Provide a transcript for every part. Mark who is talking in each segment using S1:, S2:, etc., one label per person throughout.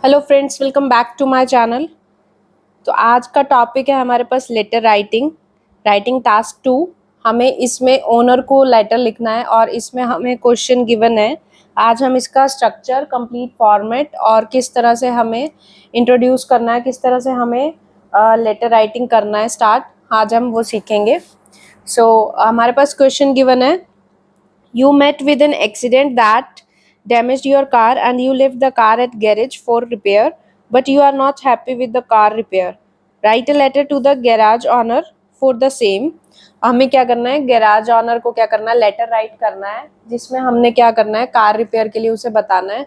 S1: Hello friends, welcome back to my channel. तो आज का टॉपिक है हमारे पास लेटर राइटिंग राइटिंग टास्क 2। हमें इसमें ओनर को लेटर लिखना है और इसमें हमें क्वेश्चन गिवन है। आज हम इसका स्ट्रक्चर, कंप्लीट फॉर्मेट और किस तरह से हमें इंट्रोड्यूस करना है, किस तरह से हमें लेटर राइटिंग करना है स्टार्ट, आज हम वो सीखेंगे। हमारे पास क्वेश्चन गिवन है। You met with an accident that damaged your car and you left the car at garage for repair, but you are not happy with the car repair. Write a letter to the garage owner for the same. हमें क्या करना है, garage honour को क्या करना है, letter right करना है जिसमें हमने क्या करना है, कार रिपेयर के लिए उसे बताना है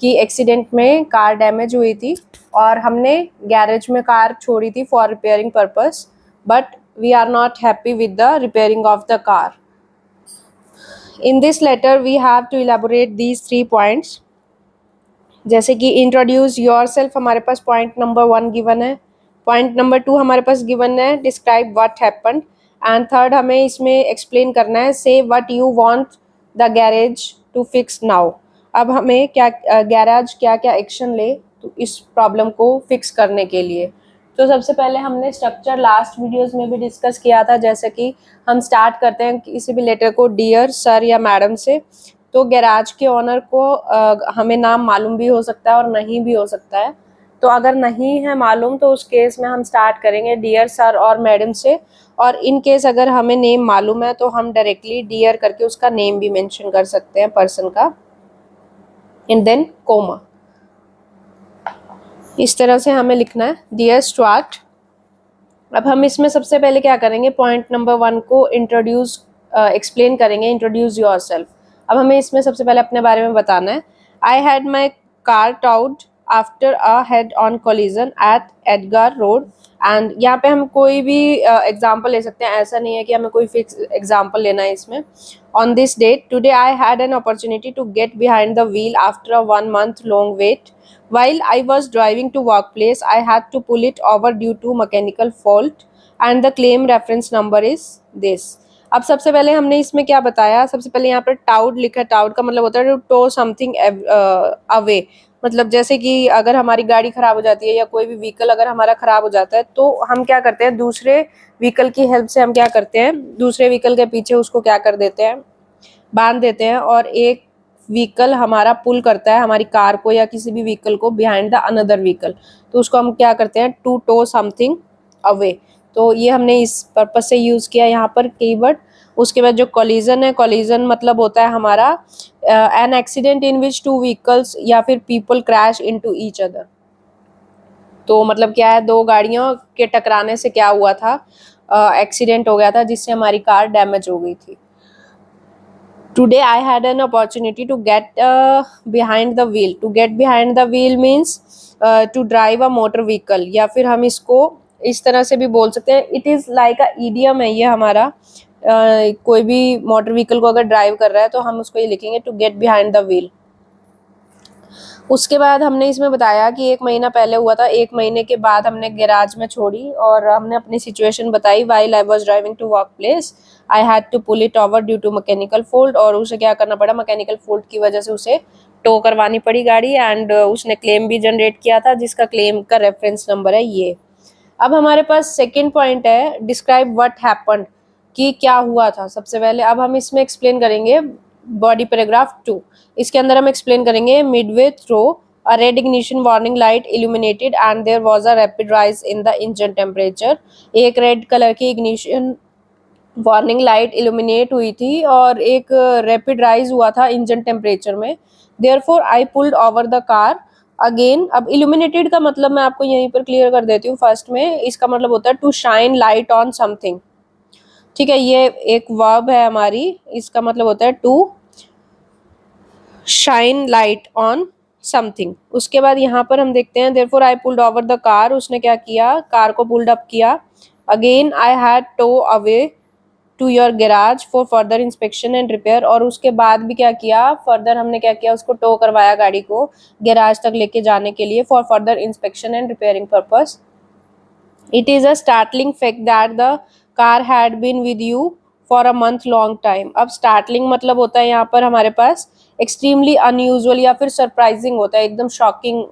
S1: कि एक्सीडेंट में कार डैमेज हुई थी और हमने गैरेज में कार छोड़ी थी for repairing purpose, but we are not happy with the repairing of the car. In this letter we have to elaborate these 3 points। जैसे कि इंट्रोड्यूस योर सेल्फ हमारे पास पॉइंट नंबर 1 गिवन है, point number 2 हमारे पास given है describe what happened, and third हमें इसमें एक्सप्लेन करना है say what you want the garage to fix now. अब हमें क्या गैराज क्या क्या एक्शन ले तो इस प्रॉब्लम को फिक्स करने के लिए। तो सबसे पहले हमने स्ट्रक्चर लास्ट वीडियोस में भी डिस्कस किया था, जैसे कि हम स्टार्ट करते हैं किसी भी लेटर को डियर सर या मैडम से। तो गैराज के ओनर को हमें नाम मालूम भी हो सकता है और नहीं भी हो सकता है। तो अगर नहीं है मालूम तो उस केस में हम स्टार्ट करेंगे डियर सर और मैडम से, और इन केस अगर हमें नेम मालूम है तो हम डायरेक्टली डियर करके उसका नेम भी मेंशन कर सकते हैं पर्सन का, एंड देन कोमा। इस तरह से हमें लिखना है डियर स्टुअर्ट। अब हम इसमें सबसे पहले क्या करेंगे, पॉइंट नंबर 1 को इंट्रोड्यूस एक्सप्लेन करेंगे, इंट्रोड्यूस योरसेल्फ। अब हमें इसमें सबसे पहले अपने बारे में बताना है। I had my car towed after a head on collision at Edgar road. And यहाँ पे हम कोई भी एग्जाम्पल ले सकते हैं, ऐसा नहीं है कि हमें कोई फिक्स एग्जाम्पल लेना है इसमें। On this date today I had an opportunity to get behind the wheel after a 1 month long wait. While I was driving to workplace, I had to pull it over due to mechanical fault, and the claim reference number is this। अब सबसे पहले हमने इसमें क्या बताया, सबसे पहले यहाँ पर टाउड लिखा है। टाउड का मतलब होता है टू टो समथिंग अवे। मतलब जैसे कि अगर हमारी गाड़ी खराब हो जाती है या कोई भी व्हीकल अगर हमारा खराब हो जाता है तो हम क्या करते हैं, दूसरे व्हीकल की हेल्प से हम क्या करते हैं, दूसरे व्हीकल के पीछे उसको क्या कर देते हैं, बांध देते हैं, और एक व्हीकल हमारा पुल करता है हमारी कार को या किसी भी व्हीकल को बिहाइंड द अनदर व्हीकल, तो उसको हम क्या करते हैं, टू टो समथिंग अवे। तो ये हमने इस पर्पज से यूज किया यहाँ पर कीवर्ड। उसके बाद जो कोलिजन है, कोलिजन मतलब होता है हमारा an accident in which two vehicles या फिर people crash into each other. तो मतलब क्या है, दो गाड़ियों के टकराने से क्या हुआ था, एक्सीडेंट हो गया था जिससे हमारी कार डैमेज हो गई थी। Today I had an opportunity to get behind the wheel. To get behind the wheel means to drive a motor vehicle, या फिर हम इसको इस तरह से भी बोल सकते हैं, it is like a idiom है ये हमारा। कोई भी मोटर व्हीकल को अगर ड्राइव कर रहा है तो हम उसको ये लिखेंगे to get behind the wheel. उसके बाद हमने इसमें बताया कि 1 महीना पहले हुआ था, 1 महीने के बाद हमने गैराज में छोड़ी और हमने अपनी सिचुएशन बताई। While I was driving to work place I had to pull it over due to mechanical fault, और उसे क्या करना पड़ा, मैकेनिकल फॉल्ट की वजह से उसे टो करवानी पड़ी गाड़ी, एंड उसने क्लेम भी जनरेट किया था जिसका क्लेम का रेफरेंस नंबर है ये। अब हमारे पास सेकेंड पॉइंट है डिस्क्राइब व्हाट हैपेंड, कि क्या हुआ था सबसे पहले। अब हम इसमें एक्सप्लेन करेंगे बॉडी पैराग्राफ 2। इसके अंदर हम एक्सप्लेन करेंगे midway through a red ignition warning light illuminated and there was a rapid rise in the engine temperature. एक रेड कलर की इग्निशन वार्निंग लाइट इल्यूमिनेट हुई थी और एक रैपिड राइज हुआ था इंजन टेम्परेचर में। Therefore I pulled over the car again. अब इल्यूमिनेटेड का मतलब मैं आपको यहीं पर क्लियर कर देती हूँ फर्स्ट में, इसका मतलब होता है to shine light on something. ठीक है, ये एक वर्ब है हमारी, इसका मतलब होता है to shine light on something. उसके बाद यहाँ पर हम देखते हैं therefore I pulled over the car, उसने क्या किया, कार को पुल्ड अप किया। Again I had tow away to your garage for further inspection and repair, और उसके बाद भी क्या किया, फर्दर हमने क्या किया, उसको टो करवाया गाड़ी को गैराज तक लेके जाने के लिए for further inspection and repairing purpose. It is a startling fact that the car had been with you for a month long time। अब startling मतलब होता है यहाँ पर हमारे पास एक्सट्रीमली अनयूजुअल या फिर सरप्राइजिंग होता है, एकदम शॉकिंग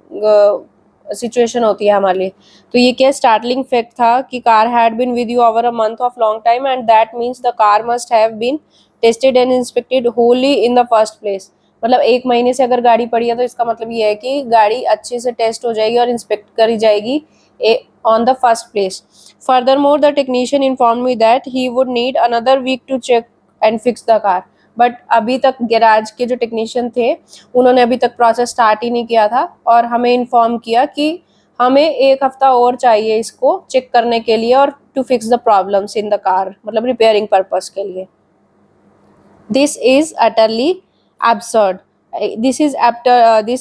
S1: सिचुएशन होती है हमारे लिए। तो ये क्या स्टार्टलिंग फैक्ट था कि car had been with you over a month of long time and that means the car must have been tested and inspected wholly in the first place. मतलब 1 महीने से अगर गाड़ी पड़ी है तो इसका मतलब ये है कि गाड़ी अच्छे से टेस्ट हो जाएगी और इंस्पेक्ट करी जाएगी on the first place. Furthermore, the technician informed me that he would need another week to check and fix the car. But अभी तक गैराज के जो टेक्नीशियन थे उन्होंने अभी तक प्रोसेस स्टार्ट ही नहीं किया था और हमें इन्फॉर्म किया कि हमें 1 हफ्ता और चाहिए इसको चेक करने के लिए और to fix the problems in the car, मतलब रिपेयरिंग पर्पस के लिए। This is utterly absurd. This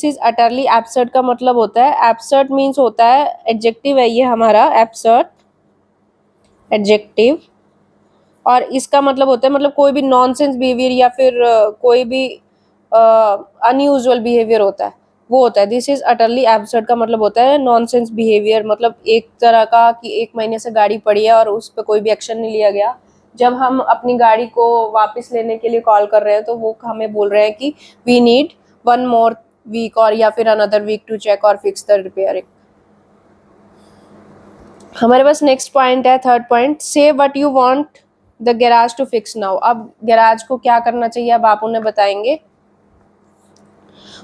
S1: is utterly absurd का मतलब होता है, एब्सर्ड मीन्स होता है एडजेक्टिव है ये हमारा, एब्सर्ड एडजेक्टिव, और इसका मतलब होता है मतलब कोई भी नॉनसेंस बिहेवियर या फिर कोई भी अनयूजुअल बिहेवियर होता है वो होता है। दिस इज अटरली एब्सर्ड का मतलब होता है नॉनसेंस बिहेवियर, मतलब एक तरह का कि 1 महीने से गाड़ी पड़ी है और उस पर कोई भी एक्शन नहीं लिया गया। जब हम अपनी गाड़ी को वापस लेने के लिए कॉल कर रहे हैं तो वो हमें बोल रहे हैं कि वी नीड 1 more वीक और या फिर अनदर वीक टू चेक और फिक्स द रिपेयरिंग। हमारे पास नेक्स्ट पॉइंट है, third point, say what you want the garage to fix now. अब गैराज को क्या करना चाहिए अब आप उन्हें बताएंगे।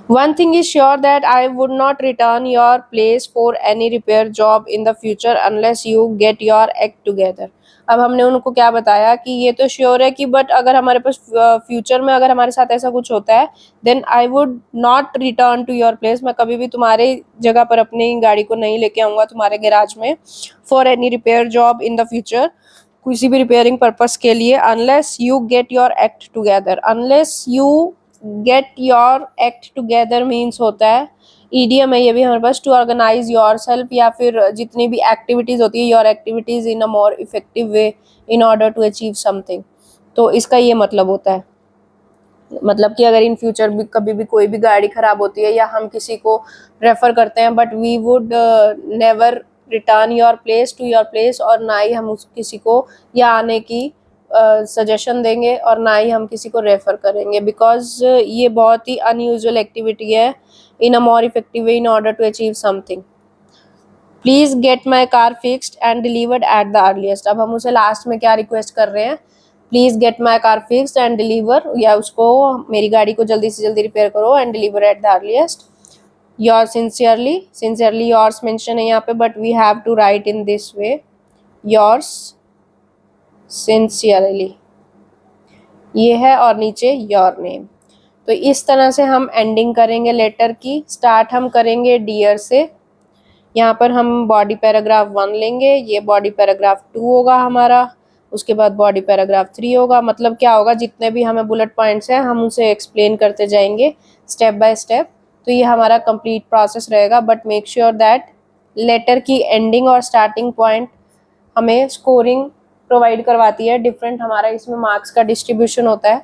S1: One thing is sure that I would not return your place for any repair job in the future unless you get your act together। अब हमने उनको क्या बताया कि ये तो श्योर है कि बट अगर हमारे पास फ्यूचर में अगर हमारे साथ ऐसा कुछ होता है then I would not return to your place, मैं कभी भी तुम्हारे जगह पर अपनी गाड़ी को नहीं लेके आऊँगा तुम्हारे गैराज में for any repair job in the future, किसी भी रिपेयरिंग पर्पस के लिए, unless you get your act together. Unless you get your act together means होता है ईडीएम है ये भी हमारे पास, टू ऑर्गेनाइज योर सेल्फ या फिर जितनी भी एक्टिविटीज होती है your activities in a more effective way in order to achieve something. तो इसका ये मतलब होता है, मतलब कि अगर इन फ्यूचर भी कभी भी कोई भी गाड़ी खराब होती है या हम किसी को रेफर करते हैं but we would never return your place to your place, और ना ही हम उस किसी को या आने की सजेशन देंगे और ना ही हम किसी को रेफर करेंगे, बिकॉज ये बहुत ही अनयूजुअल एक्टिविटी है in a more effective way in order to achieve something. Please get my car fixed and delivered at the earliest. अब हम उसे लास्ट में क्या रिक्वेस्ट कर रहे हैं, please get my car fixed and deliver, या उसको मेरी गाड़ी को जल्दी से जल्दी रिपेयर करो and deliver at the earliest. Your sincerely, sincerely yours mention है यहाँ पे but we have to write in this way, yours sincerely ये है और नीचे योर नेम। तो इस तरह से हम एंडिंग करेंगे लेटर की। स्टार्ट हम करेंगे डियर से, यहाँ पर हम बॉडी पैराग्राफ 1 लेंगे, ये बॉडी पैराग्राफ 2 होगा हमारा, उसके बाद बॉडी पैराग्राफ 3 होगा। मतलब क्या होगा, जितने भी हमें बुलेट पॉइंट्स हैं हम उसे एक्सप्लेन करते जाएंगे स्टेप बाय स्टेप। तो ये हमारा कंप्लीट प्रोसेस रहेगा, but make sure that letter की एंडिंग और स्टार्टिंग पॉइंट हमें स्कोरिंग प्रोवाइड करवाती है, डिफरेंट हमारा इसमें मार्क्स का डिस्ट्रीब्यूशन होता है।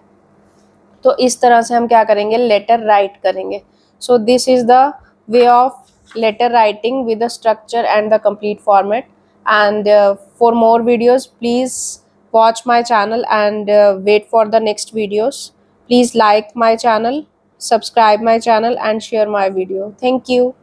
S1: तो इस तरह से हम क्या करेंगे, लेटर राइट करेंगे। So this is the way of letter writing with the structure and the complete format, and for more videos please watch my channel and wait for the next videos. Please like my channel, subscribe my channel and share my video. Thank you.